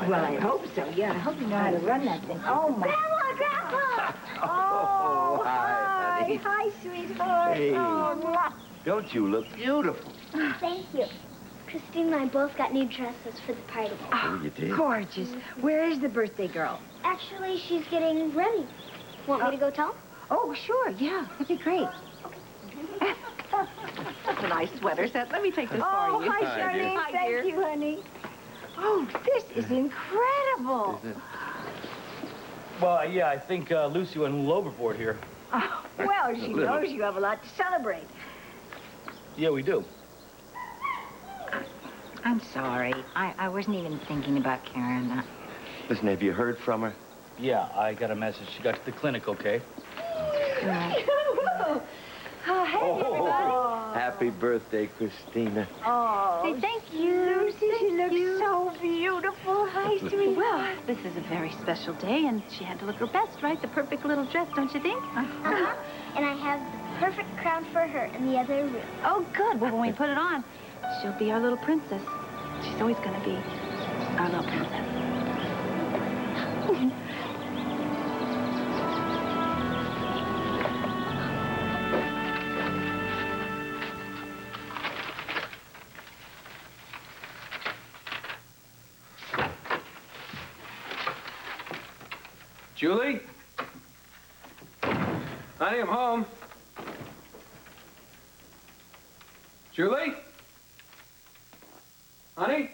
Well, I hope so, yeah. I hope you know how to run that thing. Oh, my... Grandma! Oh, hi, honey. Hi, sweetheart. Hey. Oh, Don't you look beautiful? Thank you. Christine and I both got new dresses for the party. Oh, you did? gorgeous. Where is the birthday girl? Actually, she's getting ready. Want me to go tell? Oh, sure, yeah. That'd be great. That's a nice sweater set. Let me take this Oh, for you. hi, Charlene. Hi, Thank dear. you, honey. Oh, this is incredible. Well, yeah, I think Lucy went a little overboard here. Oh, well, she knows you have a lot to celebrate. Yeah, we do. I'm sorry. I wasn't even thinking about Karen. Listen, have you heard from her? Yeah, I got a message. She got to the clinic, okay? Oh, hey, everybody. Happy birthday, Christina. Oh, Say thank you. Lucy, she looks so beautiful. Hi, sweetheart. Well, this is a very special day, and she had to look her best, right? The perfect little dress, don't you think? And I have the perfect crown for her in the other room. Oh, good. Well, when we put it on, she'll be our little princess. She's always going to be our little princess. Julie? Honey, I'm home. Julie? Honey?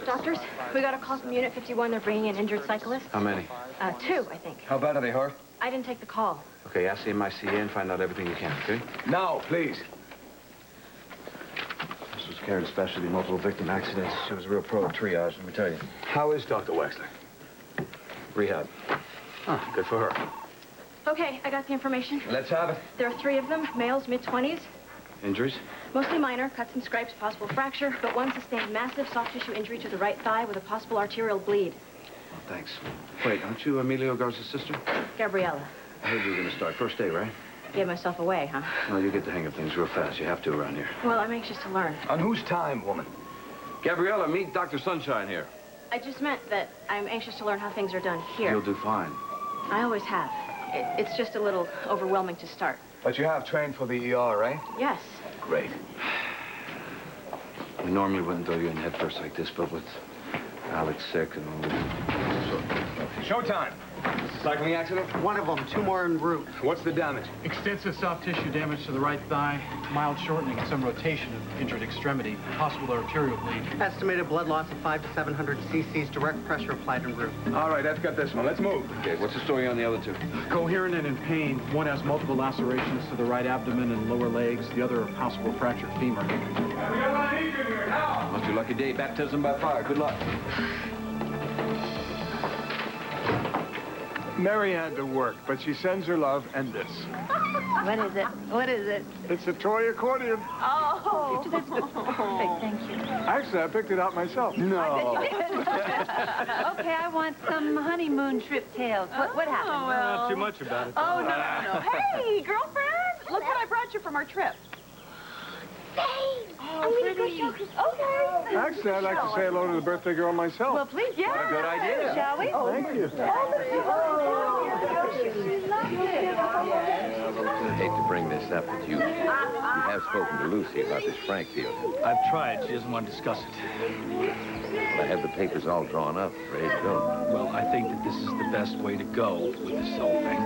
Doctors, we got a call from Unit 51. They're bringing an injured cyclist. How many? 2, I think. How bad are they hurt? I didn't take the call. Okay, ask the MICA and find out everything you can, okay? Now, please. This was Karen's specialty, multiple victim accidents. She was a real pro at triage, let me tell you. How is Dr. Wexler? Rehab. Huh, good for her. Okay, I got the information. Let's have it. There are 3 of them, males, mid-20s. Injuries? Mostly minor, cuts and scrapes, possible fracture, but one sustained massive soft tissue injury to the right thigh with a possible arterial bleed. Oh, thanks. Wait, aren't you Emilio Garza's sister? Gabriella. I heard you were going to start first day, right? Gave myself away, huh? Well, you get the hang of things real fast. You have to around here. Well, I'm anxious to learn. On whose time, woman? Gabriella, meet Dr. Sunshine here. I just meant that I'm anxious to learn how things are done here. You'll do fine. I always have. It's just a little overwhelming to start. But you have trained for the ER, right? Yes. Great. We normally wouldn't throw you in head first like this, but with Alex sick and all this. Showtime. Cycling accident? One of them, 2 more en route. What's the damage? Extensive soft tissue damage to the right thigh, mild shortening and some rotation of injured extremity, possible arterial bleed. Estimated blood loss of 500 to 700 cc's, direct pressure applied en route. All right, that's got this one. Let's move. Okay, what's the story on the other 2? Coherent and in pain. One has multiple lacerations to the right abdomen and lower legs. The other, a possible fractured femur. Must be a lucky day. Baptism by fire. Good luck. Mary had to work, but she sends her love and this. What is it? What is it? It's a toy accordion. Oh, that's perfect. Thank you. Actually, I picked it out myself. No. Okay, I want some honeymoon trip tales. What happened? Oh, well. Not too much about it. Oh, no. Hey, girlfriend, look what I brought you from our trip. Thanks. I'm going to go show Chris. Okay. Actually, I'd like to say hello to the birthday girl myself. Well, please, yeah. What a good idea. Shall we? Thank you. Oh, I hate to bring this up, but you have spoken to Lucy about this Frank deal. I've tried. She doesn't want to discuss it. Well, I have the papers all drawn up, ready to go. Well, I think that this is the best way to go with this whole thing.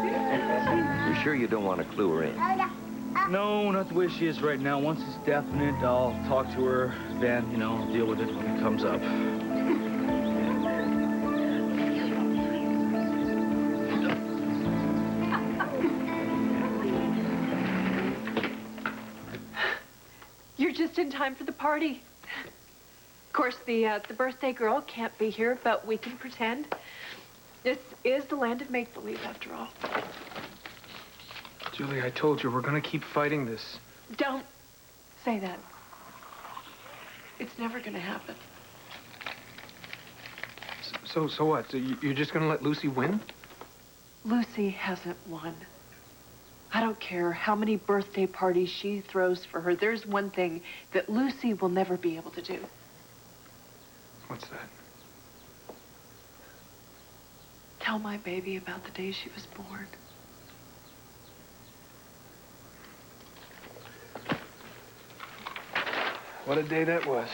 You sure you don't want to clue her in? No, not the way she is right now. Once it's definite, I'll talk to her, then, you know, deal with it when it comes up. You're just in time for the party. Of course, the birthday girl can't be here, but we can pretend. This is the land of make-believe, after all. Julie, I told you, we're gonna keep fighting this. Don't say that. It's never gonna happen. So what? So you're just gonna let Lucy win? Lucy hasn't won. I don't care how many birthday parties she throws for her. There's one thing that Lucy will never be able to do. What's that? Tell my baby about the day she was born. What a day that was.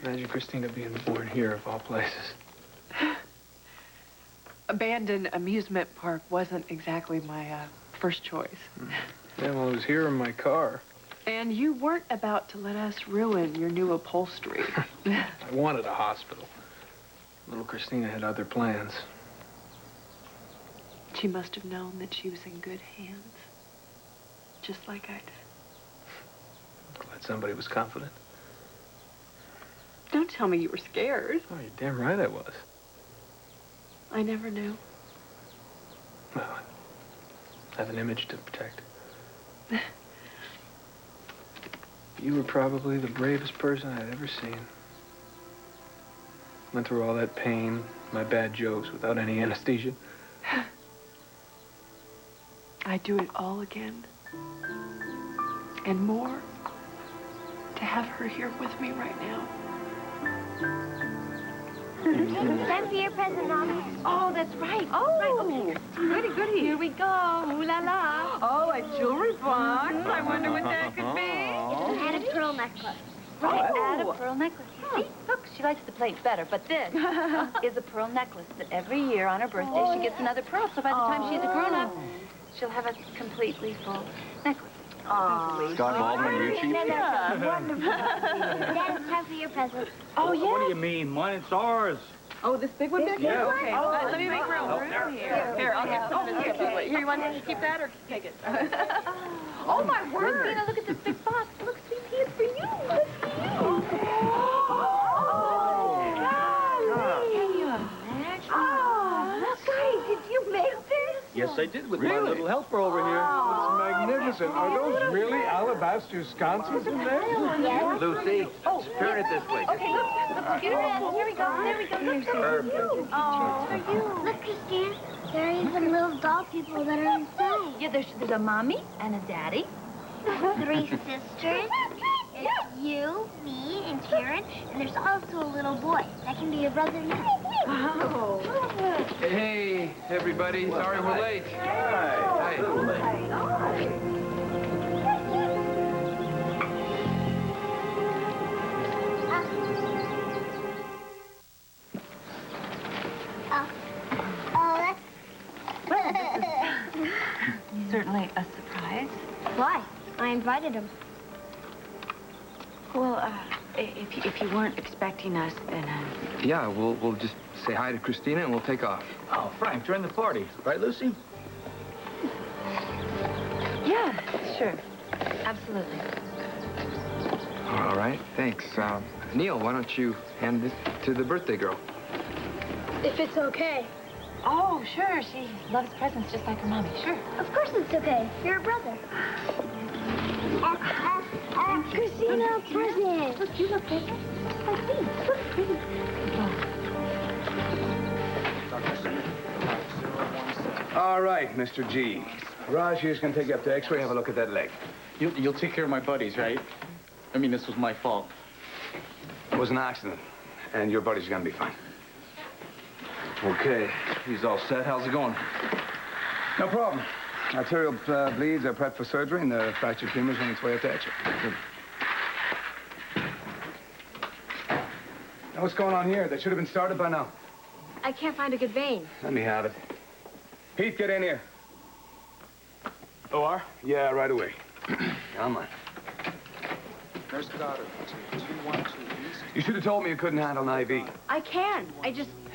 Imagine Christina being born here, of all places. Abandoned amusement park wasn't exactly my first choice. Yeah, well, it was here in my car. And you weren't about to let us ruin your new upholstery. I wanted a hospital. Little Christina had other plans. She must have known that she was in good hands. Just like I did. Glad somebody was confident. Don't tell me you were scared. Oh, you're damn right I was. I never knew. Well, I have an image to protect. You were probably the bravest person I'd ever seen. Went through all that pain, my bad jokes, without any anesthesia. I'd do it all again. And more, to have her here with me right now. Time for your present, Mommy. Oh, that's right. Oh, goody, goody. Here we go. Ooh la la. Oh, a jewelry box. I wonder what that could be. And a pearl necklace. Right, add a pearl necklace. You see, look, she likes the plate better, but this is a pearl necklace that every year on her birthday she gets another pearl, so by the time she's a grown-up, she'll have a completely full necklace. Oh, Scott Baldwin, you cheap? Wonderful. Dad, it's time for your present. Oh, yeah. What do you mean? Mine, it's ours. Oh, this big one back here? Yeah. Okay. Let me make room. Here, I'll get some of this. Here, you want to keep that or take it? Oh, my word. Christina, look at this big box. Look, sweetie, it's for you. It's for you. Can you imagine? Oh, Scotty, did you make this? Yes, I did, with my little helper over here. It's magnificent. Are those really alabaster sconces in there? Yes. Lucy, turn it this way. Okay, look, get her in. Here we go. There we go. Perfect. Oh, for you. Look, Christine. There are even little doll people that are inside. Yeah, there's a mommy and a daddy. 3 sisters. It's you, me, and Karen. And there's also a little boy. That can be your brother now. Oh. Hey, everybody. Sorry we're late. Hi. Certainly a surprise. Why? I invited him. Well, if you weren't expecting us, then... Yeah, we'll just say hi to Christina and we'll take off. Oh, Frank, join the party. Right, Lucy? Yeah, sure. Absolutely. All right, thanks. Neil, why don't you hand this to the birthday girl? If it's okay. Oh, sure. She loves presents just like her mommy. Sure. Of course it's okay. You're a brother. Christina, a present. Look, you look big. Just like me. Look pretty. All right, Mr. G. Raj here's going to take you up to X-ray and have a look at that leg. You'll take care of my buddies, right? I mean, this was my fault. It was an accident, and your buddy's going to be fine. Okay, he's all set. How's it going? No problem. Arterial bleeds are prepped for surgery, and the fractured femur's on its way up to etch it. Now, what's going on here? They should have been started by now. I can't find a good vein. Let me have it. Pete, get in here. OR? Yeah, right away. Come on. Nurse Goddard, 212 East. You should have told me you couldn't handle an IV. I can.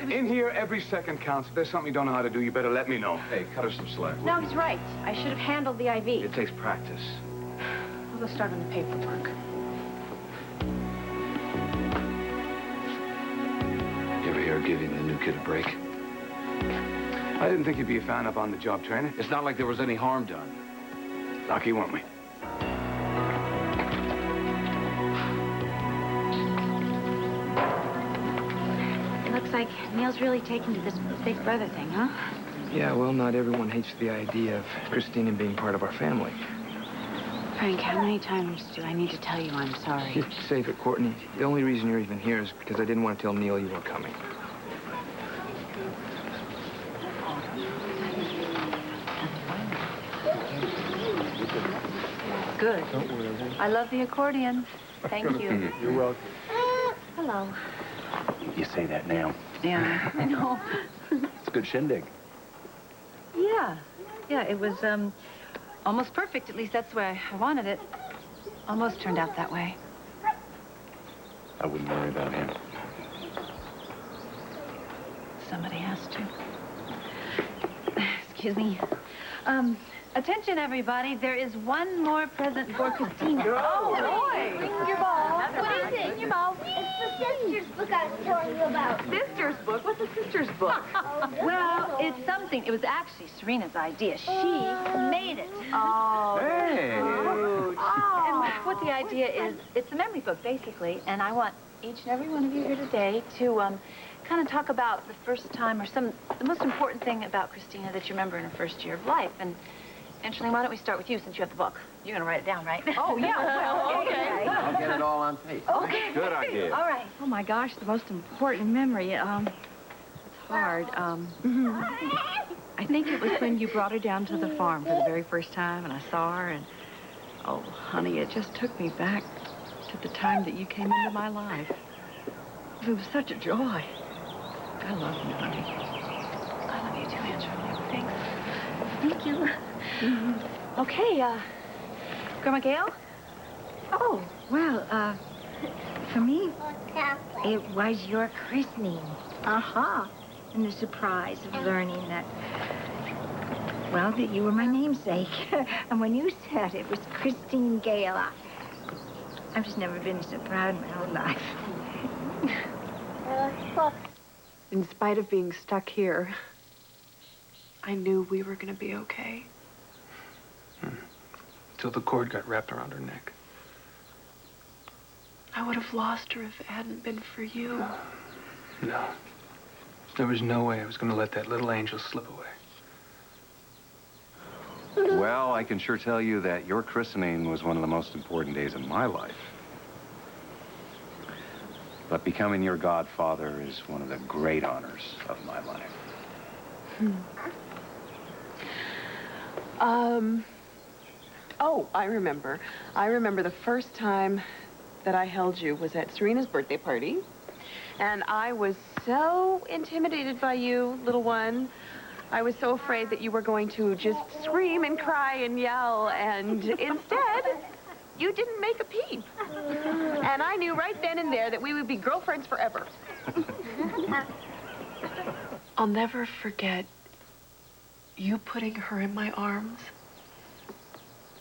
In here, every second counts. If there's something you don't know how to do, you better let me know. Hey, cut her some slack. No, he's right. I should have handled the IV. It takes practice. We'll go start on the paperwork. You ever hear of giving the new kid a break? I didn't think you'd be a fan of on-the-job training. It's not like there was any harm done. Lucky, weren't we? Looks like Neil's really taken to this big brother thing, huh? Yeah, well, not everyone hates the idea of Christina being part of our family. Frank, how many times do I need to tell you I'm sorry? Just save it, Courtney. The only reason you're even here is because I didn't want to tell Neil you were coming. Good. I love the accordion. Thank you. You're welcome. Hello. You say that now. Yeah, I know. It's a good shindig. Yeah, it was, almost perfect. At least that's the way I wanted it. Almost turned out that way. I wouldn't worry about him. Somebody has to. Excuse me. Attention, everybody. There is one more present for Christina. Oh, boy! Bring your ball. What is it? Bring your ball. It's the sister's book I was telling you about. Sister's book? What's a sister's book? Well, it's something. It was actually Serena's idea. She made it. Oh. Hey! And what the idea is, it's a memory book, basically, and I want each and every one of you here today to kind of talk about the first time or the most important thing about Christina that you remember in her first year of life. And Angeline, why don't we start with you since you have the book? You're going to write it down, right? Oh, yeah. Well, okay. I'll get it all on tape. Okay. Good idea. All right. Oh, my gosh, the most important memory, it's hard. I think it was when you brought her down to the farm for the very first time, and I saw her, and, oh, honey, it just took me back to the time that you came into my life. It was such a joy. I love you, honey. I love you too, Angela. Thanks. Thank you. Okay, Grandma Gail? Oh, well, for me, it was your christening. Uh-huh. And the surprise of learning that, well, that you were my namesake. And when you said it was Christine Gale, I've just never been so proud in my whole life. In spite of being stuck here, I knew we were going to be okay. Till the cord got wrapped around her neck. I would have lost her if it hadn't been for you. No. There was no way I was going to let that little angel slip away. Well, I can sure tell you that your christening was one of the most important days of my life. But becoming your godfather is one of the great honors of my life. Oh, I remember. I remember the first time that I held you was at Serena's birthday party. And I was so intimidated by you, little one. I was so afraid that you were going to just scream and cry and yell, and instead, you didn't make a peep. And I knew right then and there that we would be girlfriends forever. I'll never forget you putting her in my arms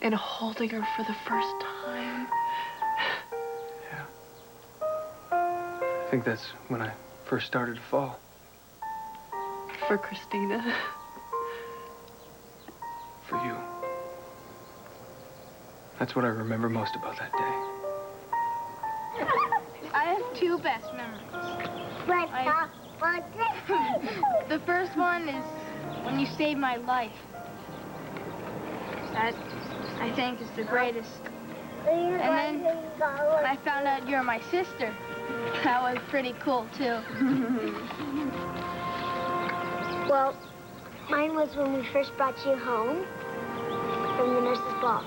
and holding her for the first time. Yeah. I think that's when I first started to fall. For Christina. For you. That's what I remember most about that day. I have two best memories. The first one is when you saved my life. That, I think, is the greatest. And then when I found out you're my sister, that was pretty cool, too. Well, Mine was when we first brought you home from the nurse's ball.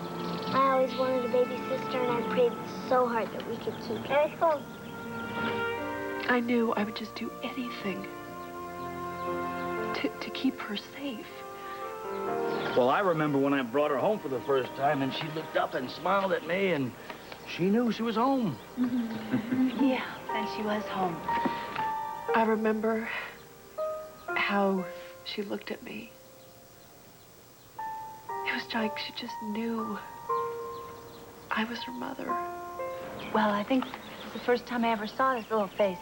I always wanted a baby sister, and I prayed so hard that we could keep her. I knew I would just do anything to keep her safe. Well, I remember when I brought her home for the first time, and she looked up and smiled at me, and she knew she was home. Yeah, and she was home. I remember how she looked at me. It was like she just knew I was her mother. Well, I think it was the first time I ever saw this little face.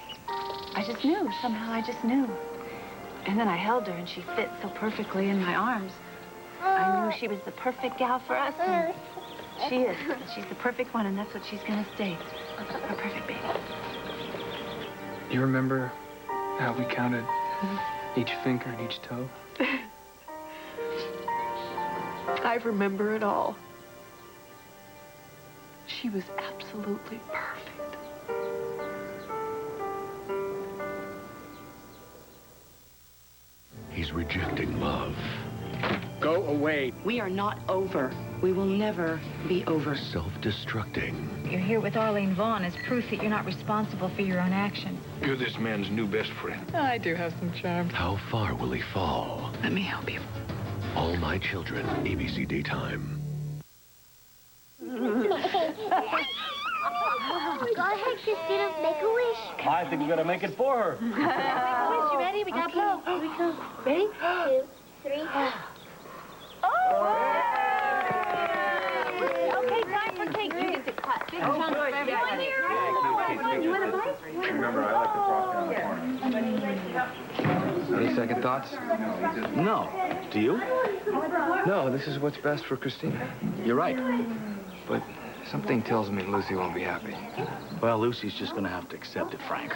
I just knew. Somehow I just knew. And then I held her, and she fit so perfectly in my arms. I knew she was the perfect gal for us, and she is. She's the perfect one, and that's what she's gonna stay. Her perfect baby. You remember how we counted each finger and each toe? I remember it all. She was absolutely perfect. He's rejecting love. Go away. We are not over. We will never be over. Self-destructing. You're here with Arlene Vaughn as proof that you're not responsible for your own actions. You're this man's new best friend. I do have some charm. How far will he fall? Let me help you. All My Children, ABC Daytime. Go ahead, Christina, make a wish. I think we gotta make it for her. Make a wish. You ready? We gotta blow. Here we go. Ready? 2, 3. Okay, time for cake. You get to cut big chunks for everybody. You want a bite? Remember, I like the frosting on the corner. Any second thoughts? No. Do you? No, this is what's best for Christina. You're right. But something tells me Lucy won't be happy. Well, Lucy's just gonna have to accept it, Frank.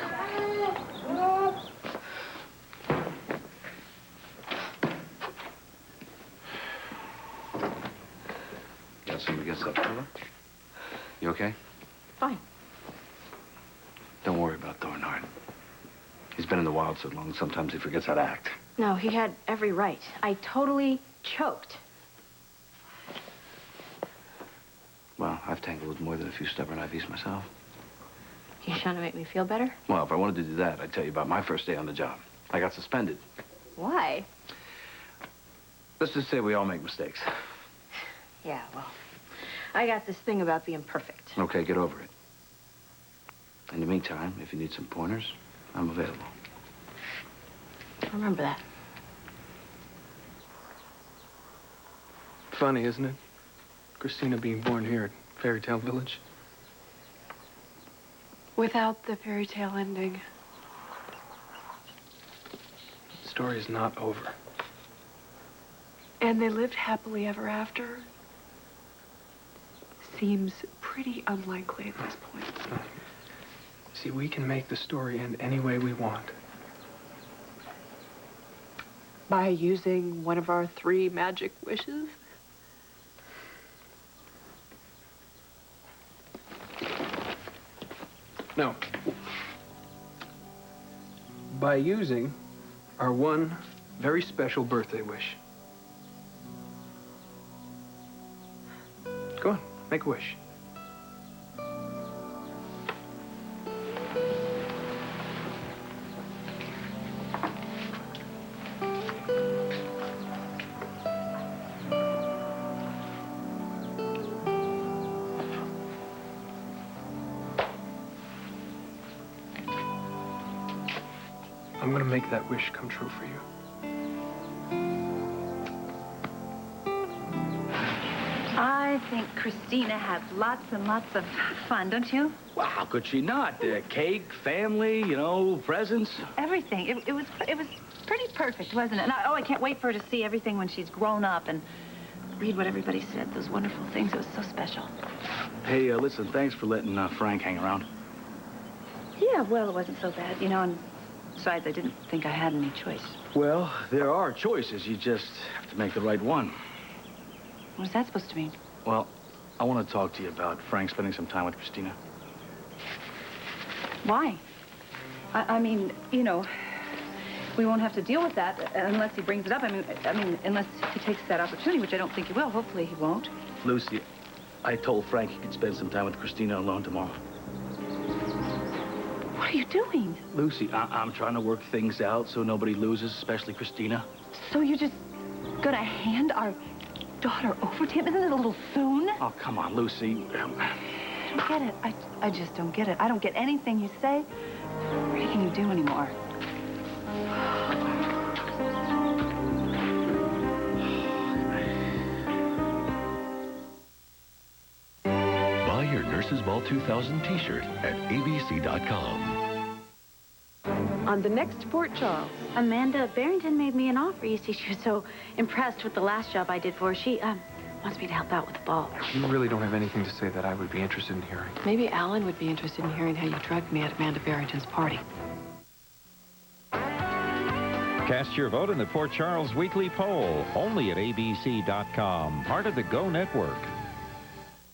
Got something against that fella? You okay? Fine. Don't worry about Thornhart. He's been in the wild so long, sometimes he forgets how to act. No, he had every right. I totally choked. Well, I've tangled with more than a few stubborn IVs myself. You trying to make me feel better? Well, if I wanted to do that, I'd tell you about my first day on the job. I got suspended. Why? Let's just say we all make mistakes. Yeah, well, I got this thing about being perfect. Okay, get over it. In the meantime, if you need some pointers, I'm available. Remember that. Funny, isn't it? Christina being born here at Fairy Tale Village. Without the fairy tale ending. The story is not over. And they lived happily ever after. Seems pretty unlikely at this point. See, we can make the story end any way we want. By using one of our 3 magic wishes? No. By using our one very special birthday wish. Go on, make a wish. I'm gonna make that wish come true for you. I think Christina had lots and lots of fun, don't you? Well, how could she not? Cake, family, you know, presents. Everything. It was pretty perfect, wasn't it? And I can't wait for her to see everything when she's grown up and read what everybody said, those wonderful things. It was so special. Hey, listen, thanks for letting Frank hang around. Yeah, well, it wasn't so bad, you know, and besides, I didn't think I had any choice. Well, there are choices. You just have to make the right one. What's that supposed to mean? Well, I want to talk to you about Frank spending some time with Christina. Why? I mean, you know, we won't have to deal with that unless he brings it up. I mean, unless he takes that opportunity, which I don't think he will. Hopefully he won't. Lucy, I told Frank he could spend some time with Christina alone tomorrow. What are you doing? Lucy, I'm trying to work things out so nobody loses, especially Christina. So you're just gonna hand our daughter over to him? Isn't it a little soon? Oh, come on, Lucy. I don't get it. I just don't get it. I don't get anything you say or anything you do anymore. Buy your Nurses Ball 2000 t-shirt at abc.com. On the next Port Charles. Amanda Barrington made me an offer. You see, she was so impressed with the last job I did for her. She wants me to help out with the ball. You really don't have anything to say that I would be interested in hearing. Maybe Alan would be interested in hearing how you drugged me at Amanda Barrington's party. Cast your vote in the Port Charles Weekly Poll, only at abc.com, part of the Go Network.